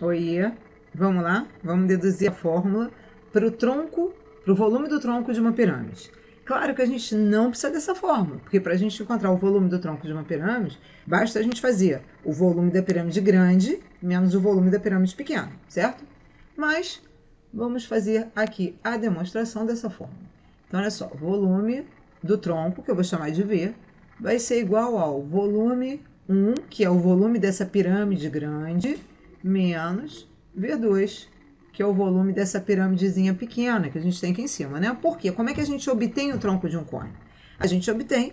Oiê, vamos lá? Vamos deduzir a fórmula para o tronco, para o volume do tronco de uma pirâmide. Claro que a gente não precisa dessa fórmula, porque para a gente encontrar o volume do tronco de uma pirâmide, basta a gente fazer o volume da pirâmide grande menos o volume da pirâmide pequena, certo? Mas vamos fazer aqui a demonstração dessa fórmula. Então, olha só, o volume do tronco, que eu vou chamar de V, vai ser igual ao volume 1, que é o volume dessa pirâmide grande, menos V2, que é o volume dessa pirâmidezinha pequena que a gente tem aqui em cima, né? Por quê? Como é que a gente obtém o tronco de um cone? A gente obtém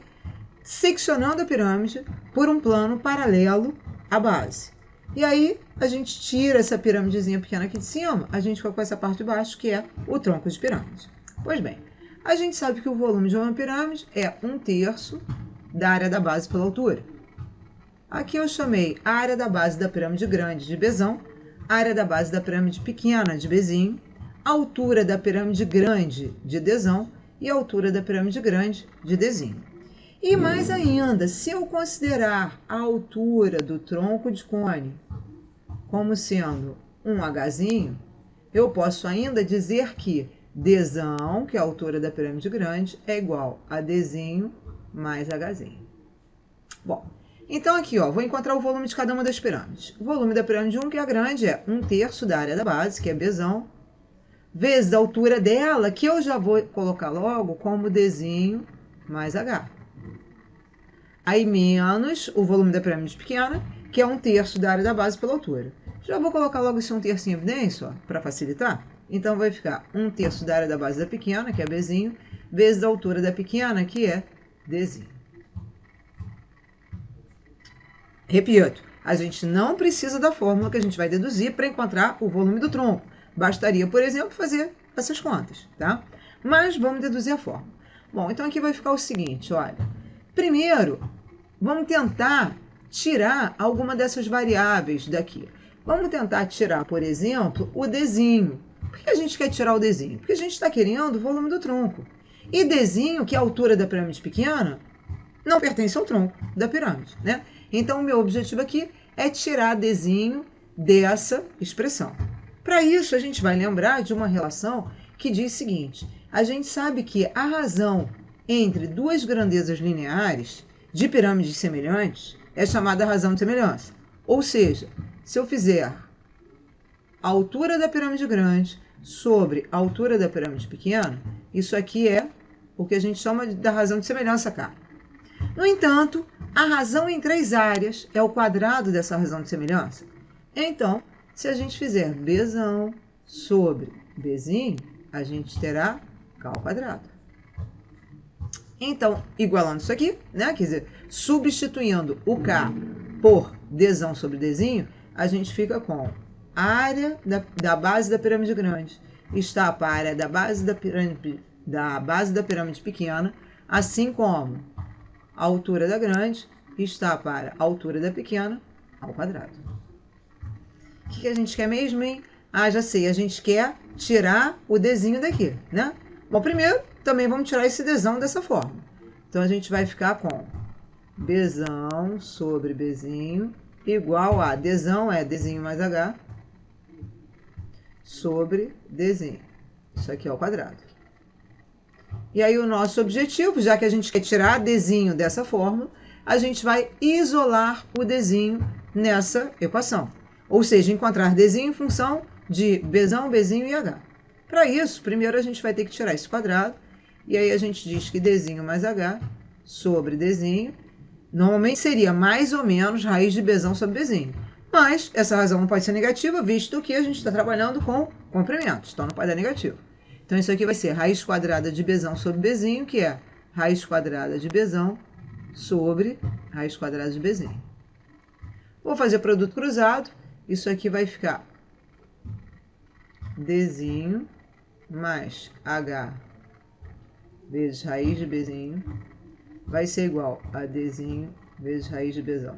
seccionando a pirâmide por um plano paralelo à base. E aí a gente tira essa pirâmidezinha pequena aqui de cima, a gente fica com essa parte de baixo que é o tronco de pirâmide. Pois bem, a gente sabe que o volume de uma pirâmide é 1/3 da área da base pela altura. Aqui eu chamei a área da base da pirâmide grande de Bezão, a área da base da pirâmide pequena de Bezinho, a altura da pirâmide grande de Dzão e a altura da pirâmide grande de Dzinho. E mais ainda, se eu considerar a altura do tronco de cone como sendo um Hzinho, eu posso ainda dizer que Dzão, que é a altura da pirâmide grande, é igual a Dzinho mais Hzinho. Bom, então aqui, ó, vou encontrar o volume de cada uma das pirâmides. O volume da pirâmide 1, que é a grande, é 1/3 da área da base, que é Bzão, vezes a altura dela, que eu já vou colocar logo como Dzinho mais H. Aí menos o volume da pirâmide pequena, que é 1/3 da área da base pela altura. Já vou colocar logo esse 1/3 em evidência, para facilitar. Então vai ficar 1/3 da área da base da pequena, que é Bzinho, vezes a altura da pequena, que é Dzinho. Repito, a gente não precisa da fórmula que a gente vai deduzir para encontrar o volume do tronco. Bastaria, por exemplo, fazer essas contas, tá? Mas vamos deduzir a fórmula. Bom, então aqui vai ficar o seguinte, olha. Primeiro, vamos tentar tirar alguma dessas variáveis daqui. Vamos tentar tirar, por exemplo, o Dzinho. Por que a gente quer tirar o Dzinho? Porque a gente está querendo o volume do tronco. E Dzinho, que é a altura da pirâmide pequena, não pertence ao tronco da pirâmide, né? Então, o meu objetivo aqui é tirar Dzinho dessa expressão. Para isso, a gente vai lembrar de uma relação que diz o seguinte: a gente sabe que a razão entre duas grandezas lineares de pirâmides semelhantes é chamada razão de semelhança. Ou seja, se eu fizer a altura da pirâmide grande sobre a altura da pirâmide pequena, isso aqui é o que a gente chama da razão de semelhança, cara. No entanto, a razão em 3 áreas é o quadrado dessa razão de semelhança. Então, se a gente fizer Bzão sobre Bzinho, a gente terá K ao quadrado. Então, igualando isso aqui, né? Quer dizer, substituindo o K por Dzão sobre Dzinho, a gente fica com a área da base da pirâmide grande está para a área da base da pirâmide pequena, assim como a altura da grande está para a altura da pequena ao quadrado. O que a gente quer mesmo, hein? Ah, já sei, a gente quer tirar o Dzinho daqui, né? Bom, primeiro, também vamos tirar esse Dzão dessa forma. Então, a gente vai ficar com Bzão sobre Bzinho igual a Dzão é Dzinho mais H sobre Dzinho. Isso aqui é o quadrado. E aí o nosso objetivo, já que a gente quer tirar Dzinho dessa fórmula, a gente vai isolar o Dzinho nessa equação. Ou seja, encontrar Dzinho em função de Bzão, Bzinho e H. Para isso, primeiro a gente vai ter que tirar esse quadrado, e aí a gente diz que Dzinho mais H sobre Dzinho, normalmente seria mais ou menos raiz de Bzão sobre Bzinho. Mas essa razão não pode ser negativa, visto que a gente está trabalhando com comprimentos, então não pode dar negativo. Então, isso aqui vai ser raiz quadrada de Bzão sobre Bzinho, que é raiz quadrada de Bzão sobre raiz quadrada de Bzinho. Vou fazer produto cruzado. Isso aqui vai ficar Dzinho mais H vezes raiz de Bzinho vai ser igual a Dzinho vezes raiz de Bzão.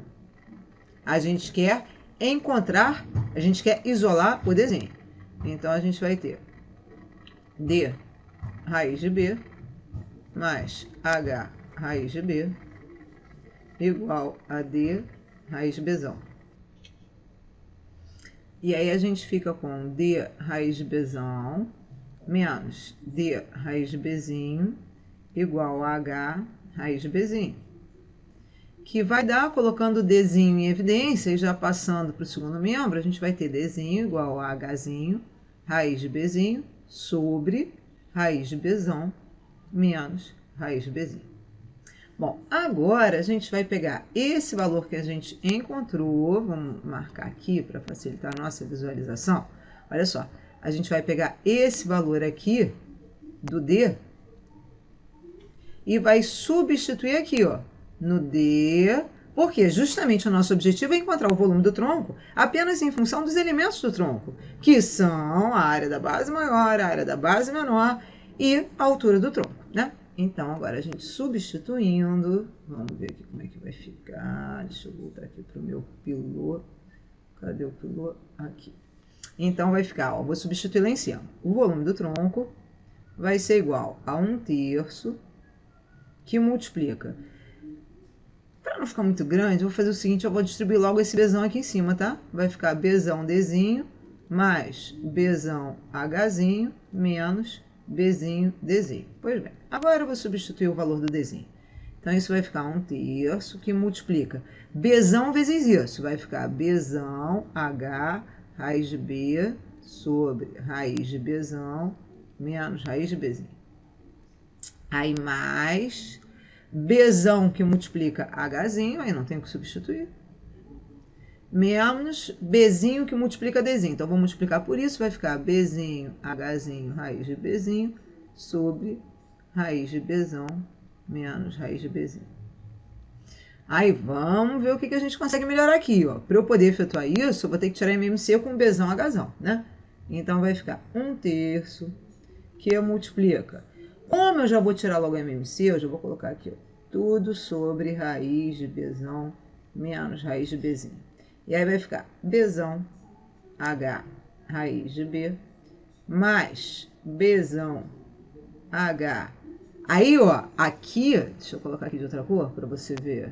A gente quer encontrar, a gente quer isolar o Dzinho. Então, a gente vai ter D raiz de B mais H raiz de B igual a D raiz de Bzão. E aí a gente fica com D raiz de Bzão menos D raiz de Bzinho igual a H raiz de Bzinho. Que vai dar, colocando o Dzinho em evidência e já passando para o segundo membro, a gente vai ter Dzinho igual a Hzinho raiz de Bzinho sobre raiz de Bzão menos raiz de Bzinho. Bom, agora a gente vai pegar esse valor que a gente encontrou, vamos marcar aqui para facilitar a nossa visualização. Olha só, a gente vai pegar esse valor aqui do D e vai substituir aqui, ó, no D, porque justamente o nosso objetivo é encontrar o volume do tronco apenas em função dos elementos do tronco, que são a área da base maior, a área da base menor e a altura do tronco, né? Então, agora a gente substituindo, vamos ver aqui como é que vai ficar. Deixa eu voltar aqui para o meu pilô. Cadê o pilô? Aqui. Então, vai ficar, ó, vou substituir lá em cima. O volume do tronco vai ser igual a 1/3 que multiplica. Para não ficar muito grande, eu vou fazer o seguinte, eu vou distribuir logo esse Bzão aqui em cima, tá? Vai ficar Bzão Dzinho mais Bzão Hzinho menos Bzinho Dzinho. Pois bem, agora eu vou substituir o valor do Dzinho. Então, isso vai ficar 1/3 que multiplica Bzão vezes isso. Vai ficar Bzão H raiz de B sobre raiz de Bzão menos raiz de Bzinho. Aí mais Bzão que multiplica Hzinho, aí não tem que substituir. Menos Bzinho que multiplica Dzinho. Então, vou multiplicar por isso, vai ficar Bzinho, Hzinho, raiz de Bzinho, sobre raiz de Bzão, menos raiz de Bzinho. Aí, vamos ver o que a gente consegue melhorar aqui, ó. Para eu poder efetuar isso, eu vou ter que tirar MMC com Bzão, Hzão, né? Então, vai ficar 1/3 que multiplica. Como eu já vou tirar logo MMC, eu já vou colocar aqui, ó, tudo sobre raiz de Bzão, menos raiz de Bzinho. E aí vai ficar Bzão H raiz de B mais Bzão H. Aí, ó, aqui, deixa eu colocar aqui de outra cor para você ver.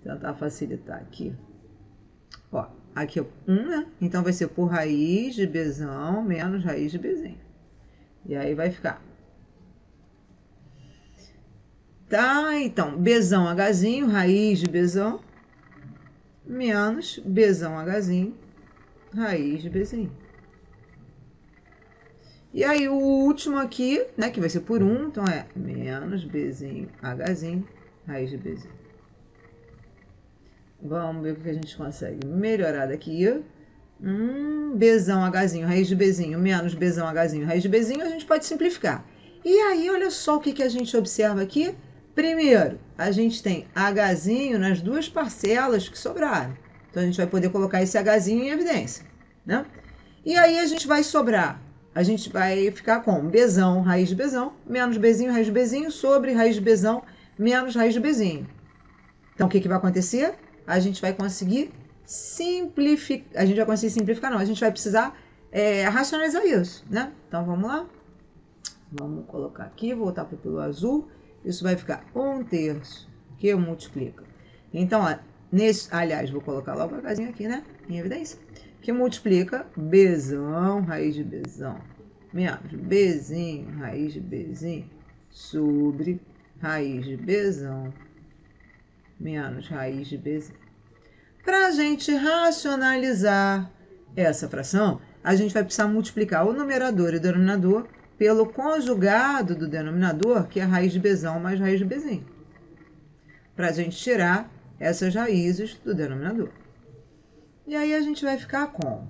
Tentar facilitar aqui. Ó, aqui é 1, né? Então vai ser por raiz de Bzão menos raiz de Bzinho. E aí vai ficar. Tá, então, Bzão Hzinho, raiz de Bzão, menos Bzão Hzinho, raiz de Bzinho. E aí, o último aqui, né, que vai ser por 1, então é menos Bzinho Hzinho, raiz de Bzinho. Vamos ver o que a gente consegue melhorar daqui. Bzão Hzinho, raiz de Bzinho, menos Bzão Hzinho, raiz de Bzinho, a gente pode simplificar. E aí, olha só o que a gente observa aqui. Primeiro, a gente tem Hzinho nas duas parcelas que sobraram. Então, a gente vai poder colocar esse Hzinho em evidência, né? E aí, a gente vai sobrar. A gente vai ficar com Bzão, raiz de Bzão, menos Bzinho, raiz de Bzinho, sobre raiz de Bzão, menos raiz de Bzinho. Então, o que vai acontecer? A gente vai conseguir simplificar. A gente vai conseguir simplificar, não. A gente vai precisar racionalizar isso, né? Então, vamos lá. Vamos colocar aqui, voltar para o pelo azul. Isso vai ficar 1/3 que multiplica. Então, ó, aliás, vou colocar logo a casinha aqui, né? Em evidência. Que multiplica Bzão, raiz de Bzão, menos Bzinho, raiz de Bzinho, sobre raiz de Bzão, menos raiz de Bzinho. Para a gente racionalizar essa fração, a gente vai precisar multiplicar o numerador e o denominador pelo conjugado do denominador, que é a raiz de Bzão mais raiz de Bzinho, para a gente tirar essas raízes do denominador. E aí a gente vai ficar com...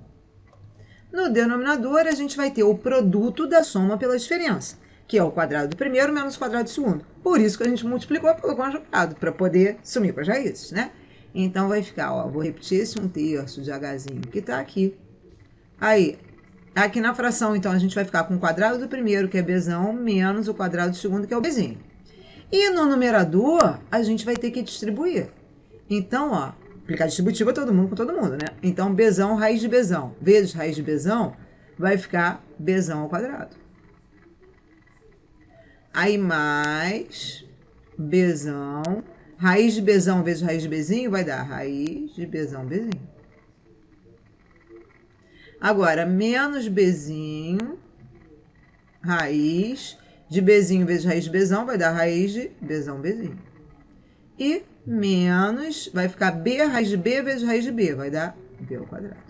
No denominador, a gente vai ter o produto da soma pela diferença, que é o quadrado do primeiro menos o quadrado do segundo. Por isso que a gente multiplicou pelo conjugado, para poder sumir com as raízes, né? Então, vai ficar, ó, vou repetir esse 1/3 de Hzinho que está aqui. Aí, aqui na fração, então, a gente vai ficar com o quadrado do primeiro, que é Bzão, menos o quadrado do segundo, que é o Bzinho. E no numerador, a gente vai ter que distribuir. Então, ó, aplicar distributiva todo mundo com todo mundo, né? Então, Bzão, raiz de Bzão, vezes raiz de Bzão, vai ficar Bzão ao quadrado. Aí, mais Bzão, raiz de Bzão vezes raiz de Bzinho, vai dar raiz de Bzão, Bzinho. Agora, menos Bzinho, raiz de Bzinho vezes raiz de Bzão, vai dar raiz de Bzão, Bzinho. E menos, vai ficar B raiz de B vezes raiz de B, vai dar B ao quadrado.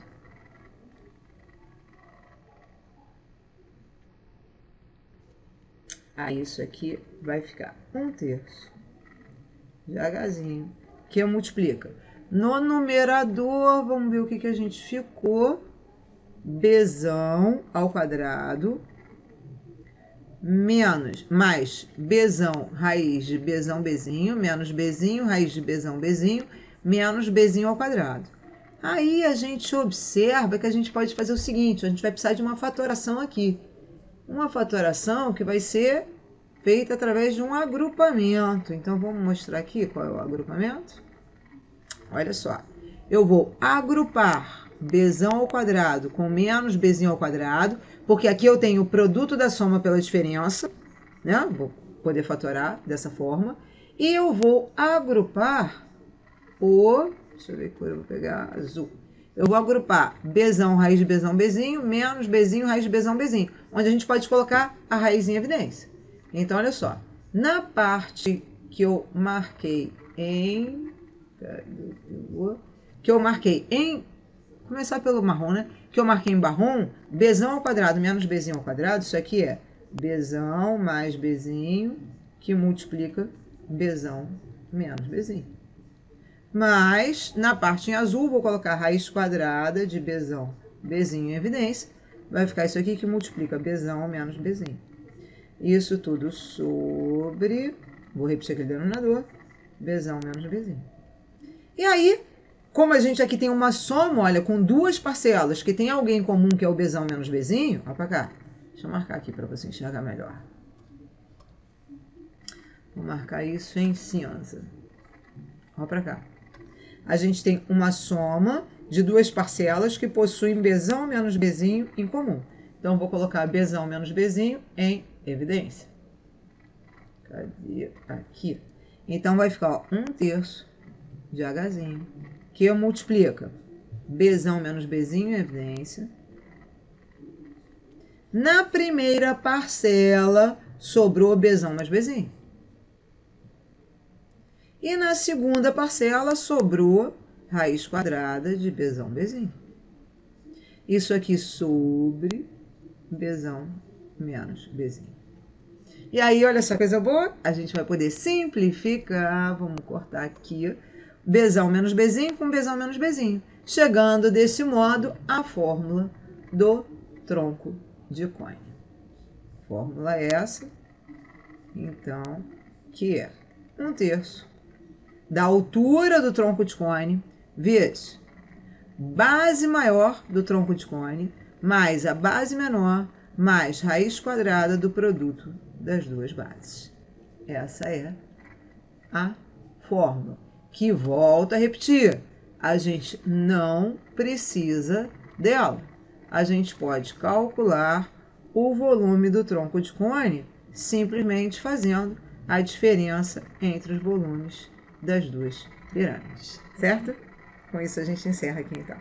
Aí isso aqui vai ficar 1/3 de Hzinho, que multiplica. No numerador, vamos ver o que a gente ficou. Bzão ao quadrado menos, mais Bzão raiz de Bzão, Bzinho, menos Bzinho raiz de Bzão, Bzinho, menos Bzinho ao quadrado. Aí a gente observa que a gente pode fazer o seguinte, a gente vai precisar de uma fatoração aqui. Uma fatoração que vai ser feita através de um agrupamento. Então, vamos mostrar aqui qual é o agrupamento. Olha só, eu vou agrupar Bzão ao quadrado com menos Bzinho ao quadrado, porque aqui eu tenho o produto da soma pela diferença, né? Vou poder fatorar dessa forma. E eu vou agrupar o... Deixa eu ver que cor eu vou pegar, azul. Eu vou agrupar Bzão raiz de Bzão, Bzinho, menos Bzinho raiz de Bzão, Bzinho, onde a gente pode colocar a raiz em evidência. Então, olha só, na parte que eu marquei em... Começar pelo marrom, né? Que eu marquei em marrom, Bzão ao quadrado menos Bzinho ao quadrado, isso aqui é Bzão mais Bzinho, que multiplica Bzão menos Bzinho. Mas, na parte em azul, vou colocar a raiz quadrada de Bzão, Bzinho em evidência. Vai ficar isso aqui que multiplica Bzão menos Bzinho. Isso tudo sobre, vou repetir aquele denominador, Bzão menos Bzinho. E aí, como a gente aqui tem uma soma, olha, com duas parcelas, que tem alguém em comum que é o Bzão menos Bzinho, olha pra cá. Deixa eu marcar aqui para você enxergar melhor. Vou marcar isso em cinza. Olha pra cá. A gente tem uma soma de duas parcelas que possuem Bzão menos Bzinho em comum. Então, vou colocar Bzão menos Bzinho em evidência. Cadê? Aqui. Então, vai ficar 1/3 de Hzinho, que multiplica Bzão menos Bzinho em evidência. Na primeira parcela, sobrou Bzão mais Bzinho. E na segunda parcela, sobrou raiz quadrada de Bzão, Bzinho. Isso aqui sobre Bzão menos Bzinho. E aí, olha essa coisa boa, a gente vai poder simplificar, vamos cortar aqui, Bzão menos Bzinho com Bzão menos Bzinho, chegando desse modo à fórmula do tronco de cone. Fórmula essa, então, que é 1/3 da altura do tronco de cone vezes base maior do tronco de cone mais a base menor mais raiz quadrada do produto das duas bases. Essa é a fórmula, que, volto a repetir, a gente não precisa dela. A gente pode calcular o volume do tronco de cone simplesmente fazendo a diferença entre os volumes das duas pirâmides, certo? Com isso a gente encerra aqui então.